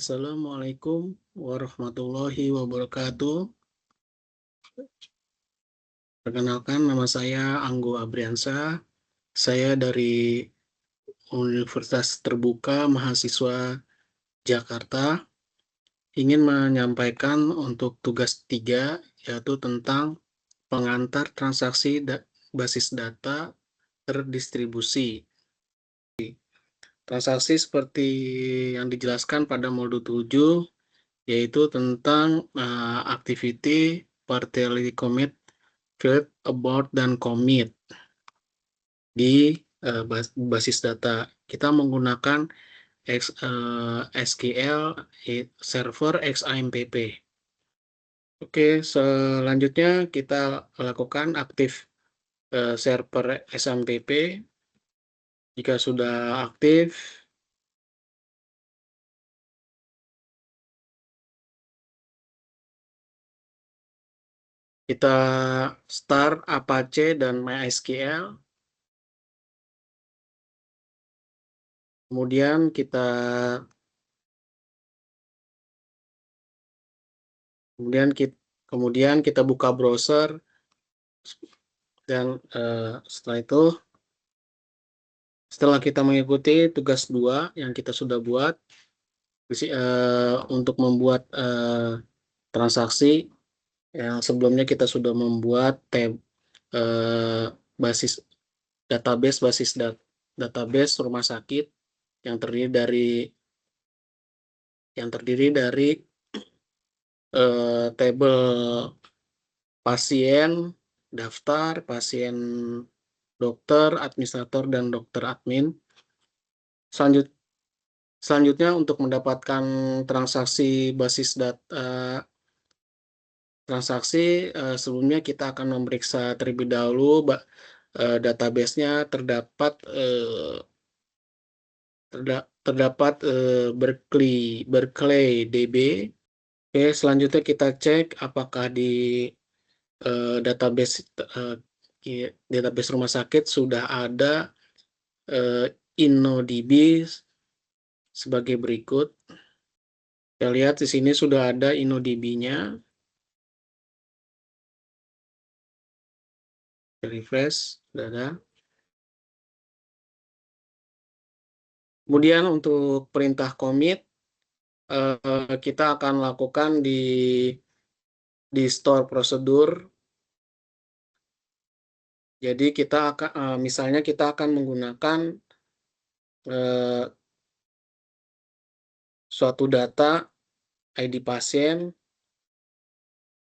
Assalamualaikum warahmatullahi wabarakatuh. Perkenalkan, nama saya Anggo Abriansa. Saya dari Universitas Terbuka Mahasiswa Jakarta. Ingin menyampaikan untuk tugas 3, yaitu tentang pengantar transaksi basis data terdistribusi. Transaksi seperti yang dijelaskan pada modul 7, yaitu tentang activity, partially commit, field, abort, dan commit di basis data. Kita menggunakan SQL server XAMPP. Oke, selanjutnya kita lakukan aktif server XAMPP. Jika sudah aktif, kita start Apache dan MySQL. Kemudian kita buka browser, dan setelah kita mengikuti tugas 2 yang kita sudah buat untuk membuat transaksi yang sebelumnya kita sudah membuat basis database rumah sakit yang terdiri dari tabel pasien, daftar, pasien, dokter, administrator, dan dokter admin. Selanjutnya untuk mendapatkan transaksi basis data sebelumnya kita akan memeriksa terlebih dahulu database-nya terdapat Berkeley DB. Oke, selanjutnya kita cek apakah di database rumah sakit sudah ada InnoDB sebagai berikut. Kita lihat di sini sudah ada InnoDB-nya. Refresh, sudah ada. Kemudian untuk perintah commit, kita akan lakukan di store prosedur. Jadi kita akan misalnya kita akan menggunakan suatu data ID pasien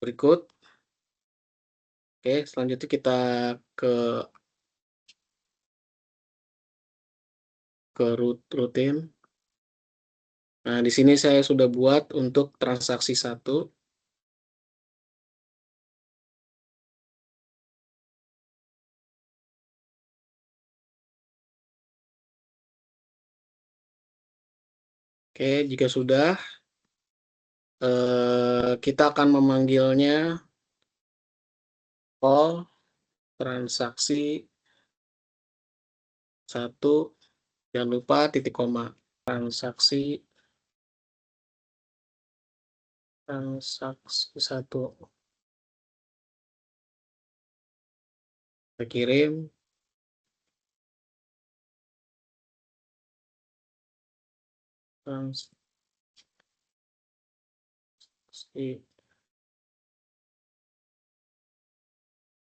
berikut. Oke, selanjutnya kita ke rutin. Nah, di sini saya sudah buat untuk transaksi 1. Oke, jika sudah, kita akan memanggilnya call transaksi 1, jangan lupa titik koma, transaksi 1. Kita kirim. Transaksi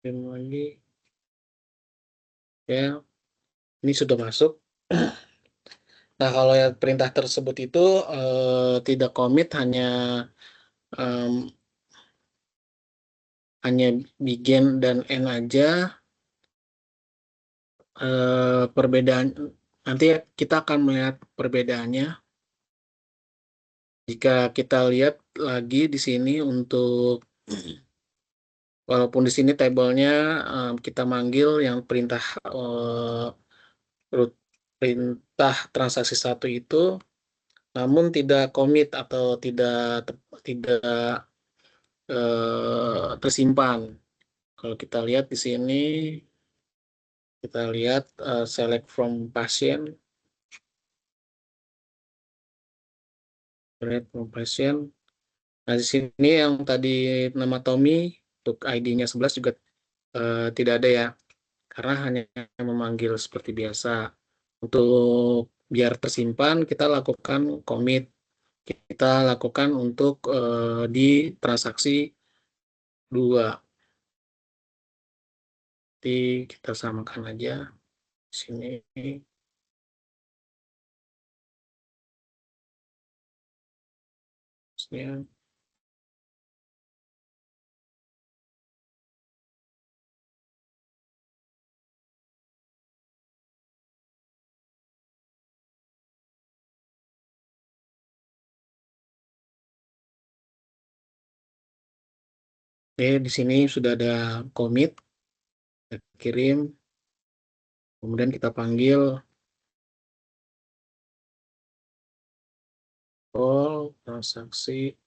kirim lagi. Ya, ini sudah masuk. Nah, kalau ya perintah tersebut itu tidak commit, hanya begin dan end aja. Perbedaan nanti kita akan melihat perbedaannya. Jika kita lihat lagi di sini untuk walaupun di sini tabelnya kita manggil yang perintah transaksi 1 itu, namun tidak commit atau tidak tersimpan. Kalau kita lihat di sini, kita lihat select from patient. Create from pasien. Nah, di sini yang tadi nama Tommy untuk ID-nya 11 juga tidak ada ya, karena hanya memanggil seperti biasa. Untuk biar tersimpan, kita lakukan commit. Kita lakukan untuk di transaksi 2. Jadi kita samakan aja di sini. Ya. Oke, di sini sudah ada commit, kita kirim, kemudian kita panggil call transaksi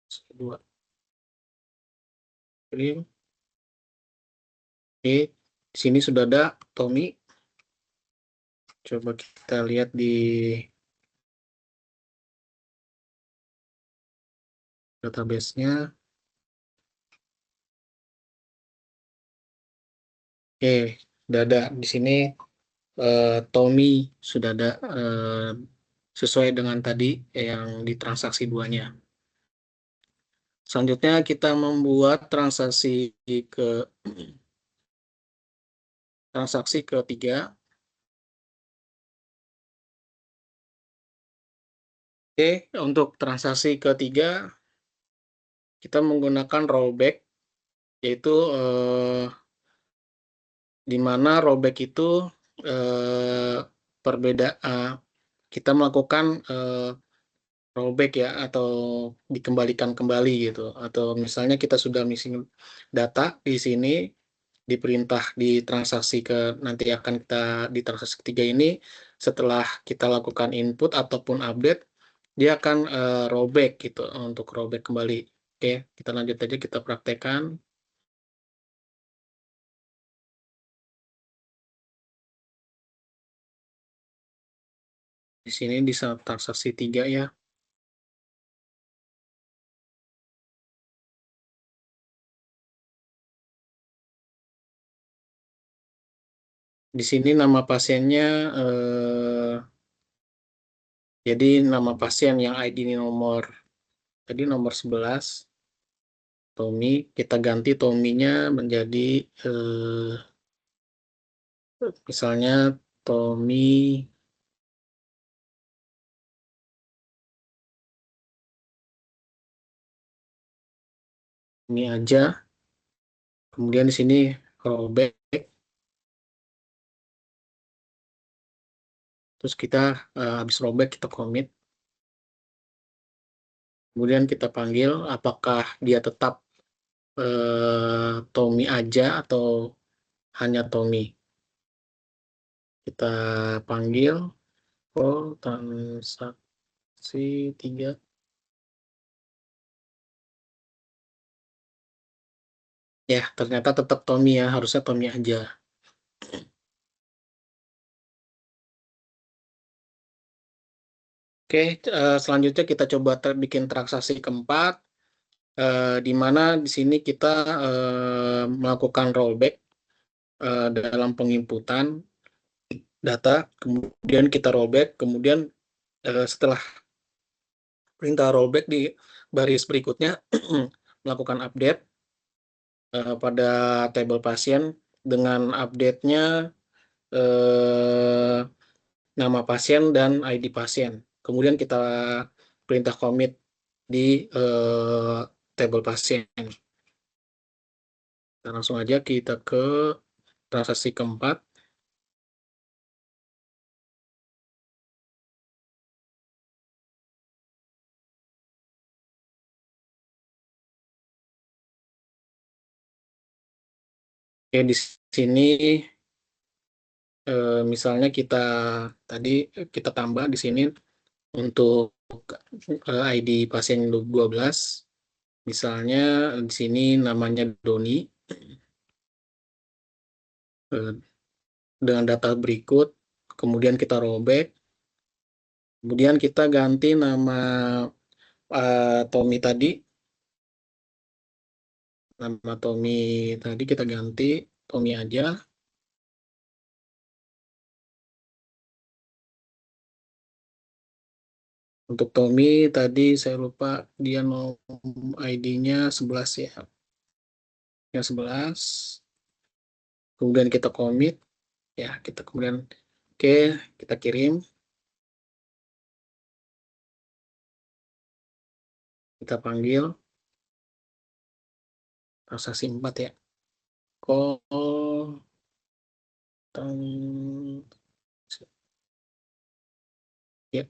kedua, kirim. Oke, di sini sudah ada Tommy. Coba kita lihat di database-nya. Oke, sudah ada di sini Tommy sudah ada sesuai dengan tadi yang di transaksi 2-nya. Selanjutnya kita membuat ke transaksi ketiga. Oke, untuk transaksi ketiga kita menggunakan rollback, yaitu di mana rollback itu kita melakukan rollback ya, atau dikembalikan kembali gitu, atau misalnya kita sudah missing data di sini, diperintah di transaksi nanti akan kita di transaksi ketiga ini, setelah kita lakukan input ataupun update, dia akan rollback gitu, untuk rollback kembali. Oke, kita lanjut aja, kita praktekkan. Di sini di transaksi 3 ya. Di sini nama pasiennya, jadi nama pasien yang ID ini tadi nomor 11, Tommy. Kita ganti Tommy-nya menjadi misalnya Tommy ini aja. Kemudian di sini rollback. Terus kita habis rollback kita commit. Kemudian kita panggil apakah dia tetap Tommy aja atau hanya Tommy. Kita panggil transaksi 3. Ya, ternyata tetap Tommy ya, harusnya Tommy aja. Oke, selanjutnya kita coba bikin transaksi keempat, di mana di sini kita melakukan rollback dalam penginputan data, kemudian kita rollback, kemudian setelah perintah rollback di baris berikutnya melakukan update pada tabel pasien dengan update-nya eh, nama pasien dan ID pasien. Kemudian kita perintah commit di tabel pasien. Dan langsung aja kita ke transaksi keempat. Oke, di sini misalnya tadi kita tambah di sini untuk ID pasien 12. Misalnya di sini namanya Doni. dengan data berikut, kemudian kita robek, kemudian kita ganti nama Tommy tadi, nama Tommy tadi kita ganti Tommy aja. Untuk Tommy tadi saya lupa dia ID-nya 11 ya. Yang 11. Kemudian kita commit ya, kita kemudian oke, kita kirim. Kita panggil transaksi 4 ya. Call ya,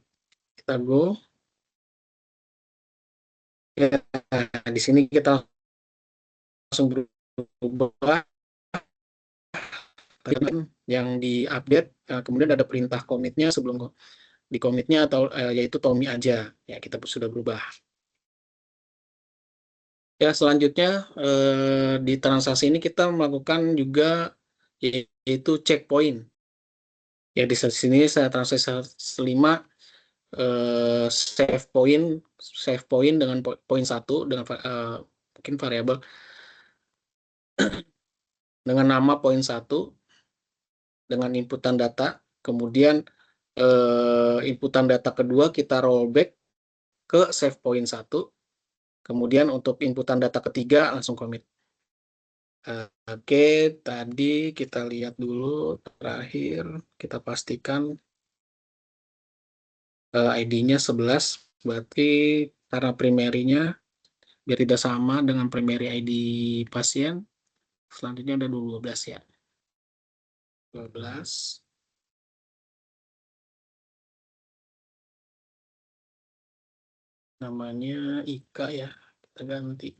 kita go. Ya, di sini kita langsung berubah yang di-update, kemudian ada perintah komitnya sebelum di komitnya atau yaitu Tommy aja ya, kita sudah berubah. Ya, selanjutnya di transaksi ini kita melakukan juga yaitu checkpoint. Ya, di sini saya transaksi 5 save point dengan poin 1 dengan mungkin variabel dengan nama poin 1 dengan inputan data, kemudian inputan data kedua kita rollback ke save point 1, kemudian untuk inputan data ketiga langsung commit. Oke, tadi kita lihat dulu terakhir, kita pastikan ID-nya 11, berarti karena primary-nya biar tidak sama dengan primary ID pasien, selanjutnya ada 12 ya. 12. Namanya Ika ya, kita ganti.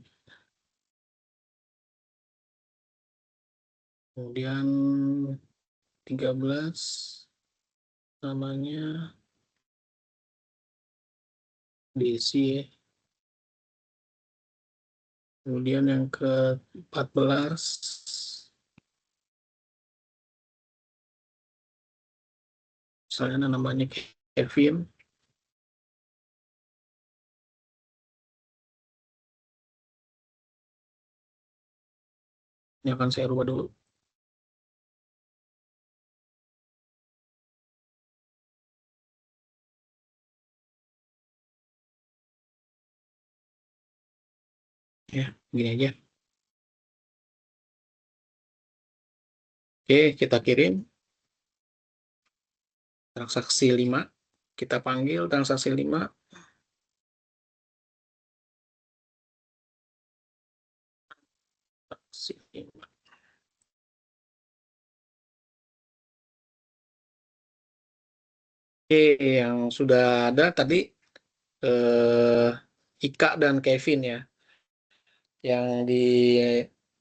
Kemudian 13 namanya Desi ya. Kemudian yang ke-14 misalnya namanya Kevin. Ini akan saya rubah dulu. Ya, begini aja. Oke, kita kirim transaksi 5. Kita panggil transaksi 5. Oke, yang sudah ada tadi Ika dan Kevin ya. Yang di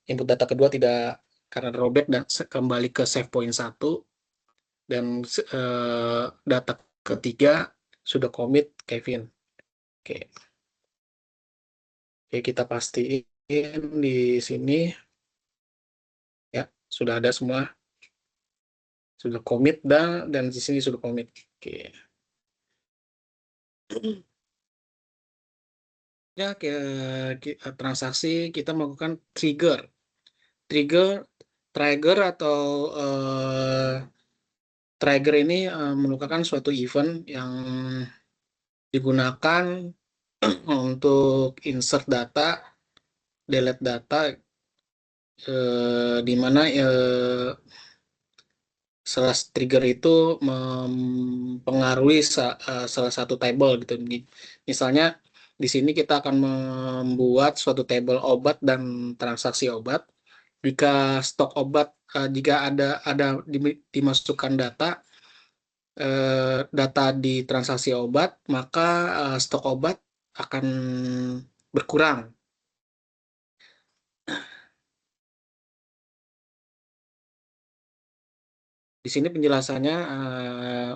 input data kedua tidak karena robek dan kembali ke save point 1, dan data ketiga sudah commit Kevin. Oke. Oke, kita pastiin di sini ya sudah ada semua, sudah commit dan di sini sudah commit. Oke. Ya, transaksi kita melakukan trigger atau trigger ini merupakan suatu event yang digunakan untuk insert data, delete data, di mana salah trigger itu mempengaruhi salah satu table gitu. Misalnya di sini kita akan membuat suatu table obat dan transaksi obat. Jika stok obat, jika ada dimasukkan data di transaksi obat, maka stok obat akan berkurang. Di sini penjelasannya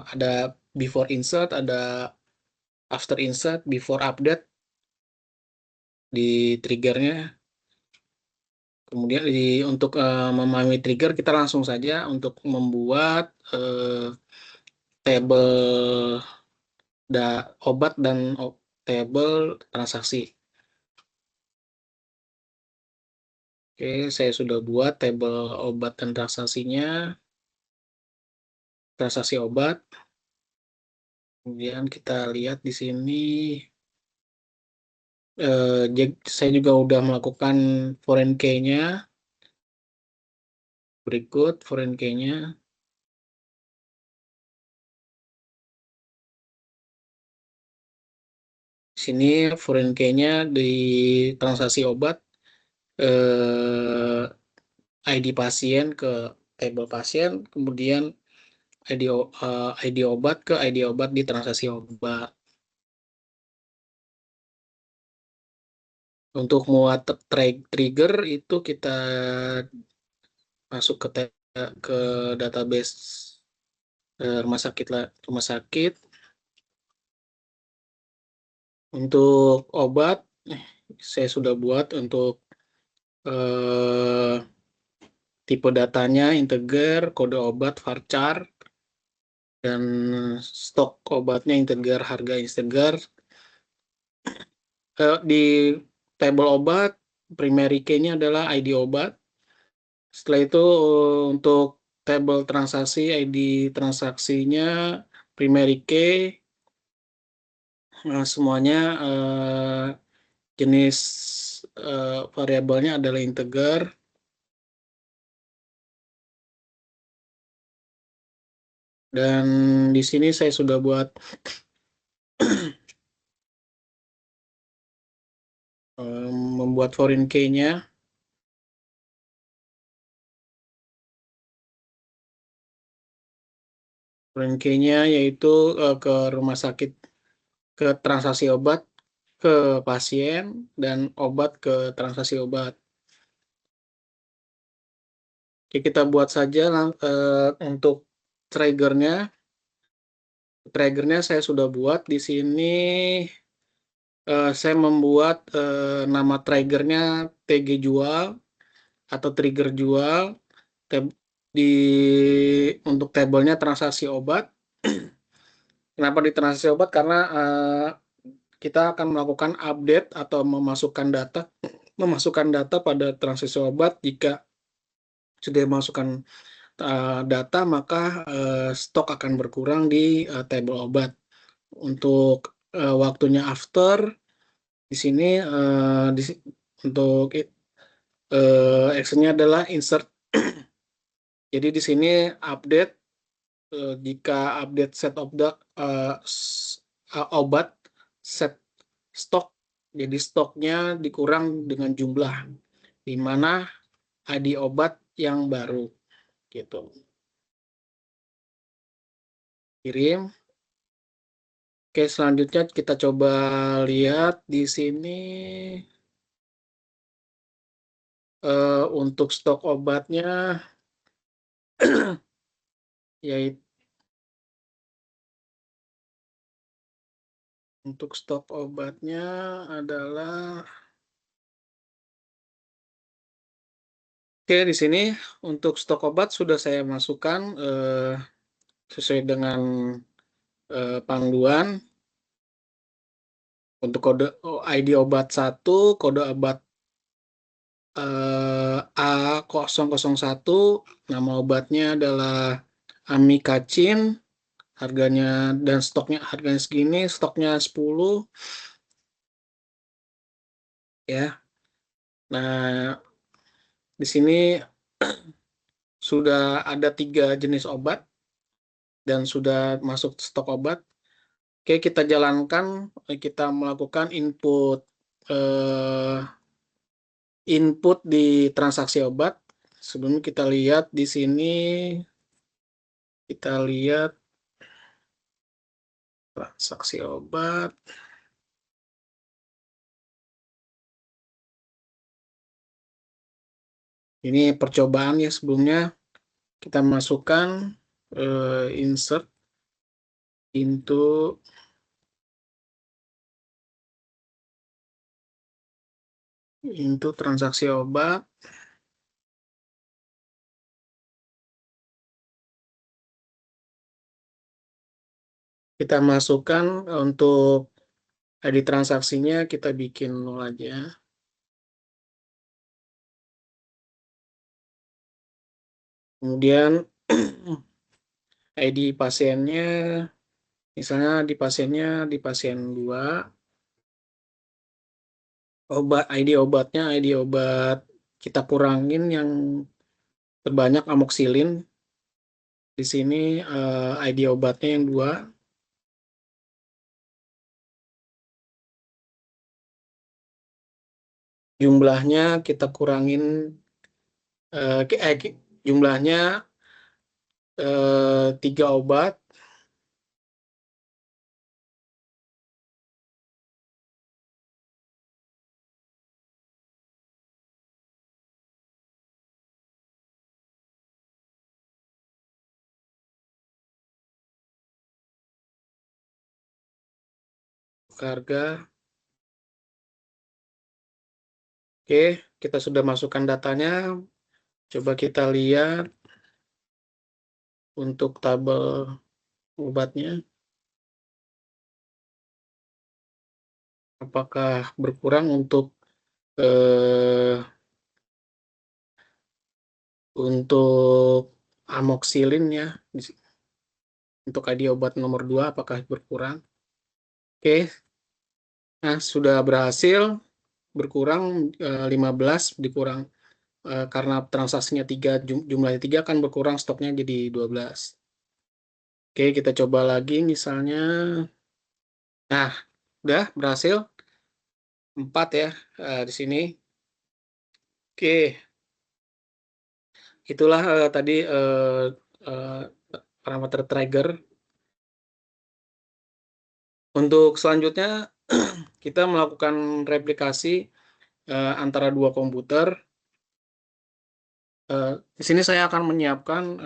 ada before insert, ada after insert, before update di triggernya. Kemudian untuk memahami trigger, kita langsung saja untuk membuat tabel obat dan tabel transaksi. Oke, saya sudah buat tabel obat dan transaksinya, transaksi obat. Kemudian kita lihat di sini, saya juga udah melakukan foreign key-nya. Berikut foreign key-nya. Sini foreign key-nya di transaksi obat, ID pasien ke tabel pasien, kemudian ID obat ke ID obat di transaksi obat. Untuk muat trigger itu kita masuk ke database rumah sakit. Untuk obat, saya sudah buat untuk tipe datanya integer, kode obat varchar, dan stok obatnya integer, harga integer. Di tabel obat, primary key-nya adalah ID obat. Setelah itu untuk tabel transaksi, ID transaksinya, primary key, semuanya jenis variabelnya adalah integer. Dan di sini saya sudah buat membuat foreign key-nya. Foreign key-nya yaitu ke rumah sakit, ke transaksi obat ke pasien, dan obat ke transaksi obat. Oke, kita buat saja untuk triggernya. Triggernya saya sudah buat di sini. Saya membuat nama triggernya TG jual atau trigger jual. Di untuk tabelnya transaksi obat. Kenapa di transaksi obat? Karena kita akan melakukan update atau memasukkan data pada transaksi obat. Jika sudah masukkan data, maka stok akan berkurang di tabel obat. Untuk waktunya after, di sini untuk actionnya adalah insert. Jadi di sini update, jika update set of the obat set stok, jadi stoknya dikurang dengan jumlah di mana ID obat yang baru gitu. Kirim. Oke, selanjutnya kita coba lihat di sini untuk stok obatnya, yaitu untuk stok obatnya adalah, oke, di sini untuk stok obat sudah saya masukkan sesuai dengan panduan. Untuk kode ID obat 1, kode obat A001, nama obatnya adalah amikacin, harganya dan stoknya harganya segini, stoknya 10 ya. Nah, di sini sudah ada 3 jenis obat dan sudah masuk stok obat. Oke, kita jalankan, kita melakukan input di transaksi obat. Sebelumnya kita lihat di sini, kita lihat transaksi obat. Ini percobaan ya, sebelumnya kita masukkan insert into transaksi obat. Kita masukkan untuk ID transaksinya, kita bikin 0 aja. Kemudian ID pasiennya, misalnya di pasien 2, ID obat kita kurangin yang terbanyak amoksilin. Di sini ID obatnya yang 2. Jumlahnya kita kurangin, jumlahnya 3 obat. Harga. Oke, kita sudah masukkan datanya. Coba kita lihat untuk tabel obatnya. Apakah berkurang eh, untuk amoxicillin ya. Untuk ID obat nomor 2 apakah berkurang? Oke, nah sudah berhasil berkurang 15 dikurang karena transaksinya 3, jumlahnya 3 kan berkurang, stoknya jadi 12. Oke, kita coba lagi misalnya. Nah, udah berhasil 4 ya di sini. Oke, itulah tadi eh, parameter trigger. Untuk selanjutnya kita melakukan replikasi antara dua komputer. Di sini saya akan menyiapkan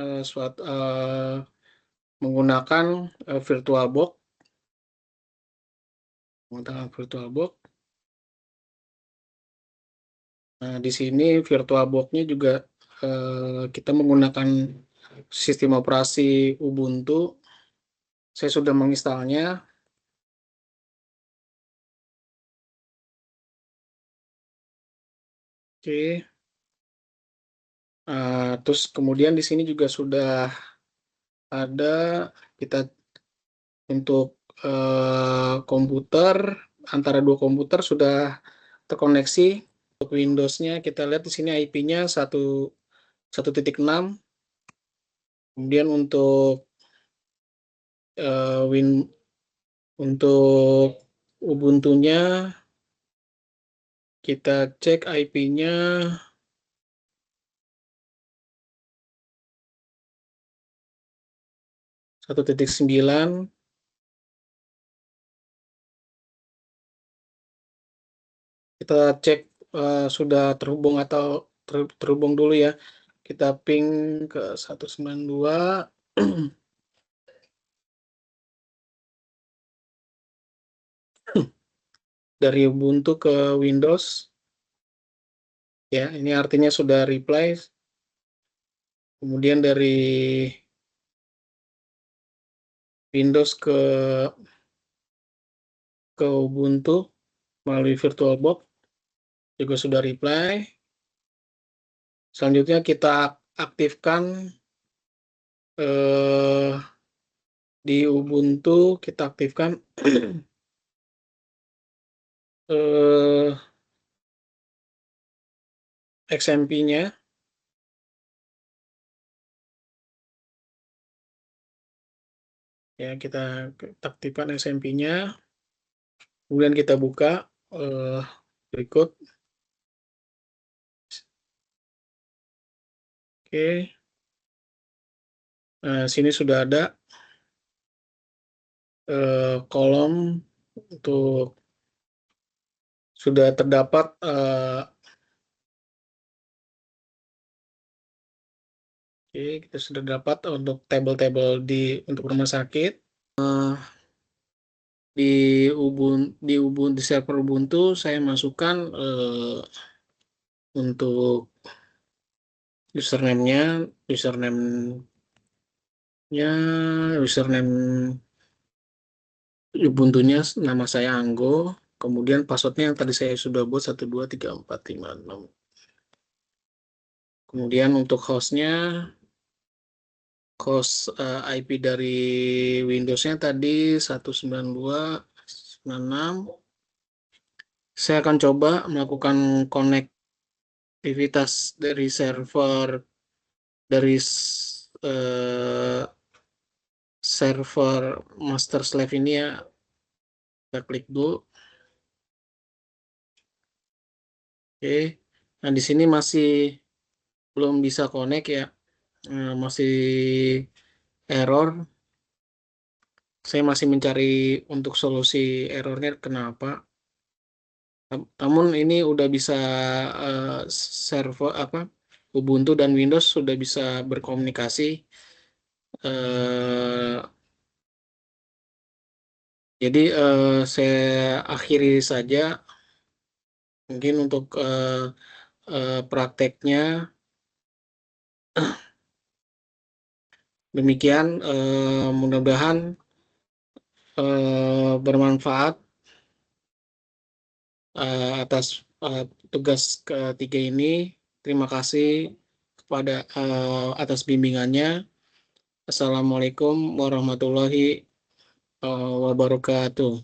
menggunakan VirtualBox. Menggunakan VirtualBox. Nah, di sini VirtualBox-nya juga kita menggunakan sistem operasi Ubuntu. Saya sudah menginstalnya. Oke. Terus kemudian di sini juga sudah ada kita untuk komputer, antara dua komputer sudah terkoneksi. Untuk Windows-nya kita lihat di sini IP-nya 1.6. Kemudian eh, Win untuk Ubuntu-nya kita cek IP-nya 1.9. Kita cek sudah terhubung atau terhubung dulu ya. Kita ping ke 192. Dari Ubuntu ke Windows. Ya, ini artinya sudah reply. Kemudian dari Windows ke Ubuntu melalui VirtualBox juga sudah reply. Selanjutnya kita aktifkan eh, di Ubuntu, kita aktifkan XMP-nya. Ya, kita aktifkan XMP-nya. Kemudian kita buka berikut. Oke. Nah, sini sudah ada kolom untuk sudah terdapat oke, kita sudah dapat untuk tabel-tabel untuk rumah sakit. Di di server Ubuntu saya masukkan untuk username-nya, username Ubuntunya nama saya Anggo, kemudian passwordnya yang tadi saya sudah buat 123456. Kemudian untuk host IP dari Windows-nya tadi 192.168.6. Saya akan coba melakukan konektivitas dari server dari server master slave ini ya. Kita klik dulu. Oke. Nah, di sini masih belum bisa connect ya. Masih error. Saya masih mencari untuk solusi errornya kenapa. Namun ini udah bisa server apa Ubuntu dan Windows sudah bisa berkomunikasi. Eh, jadi saya akhiri saja mungkin untuk prakteknya. Demikian mudah-mudahan bermanfaat atas tugas ketiga ini. Terima kasih kepada atas bimbingannya. Assalamualaikum warahmatullahi wabarakatuh.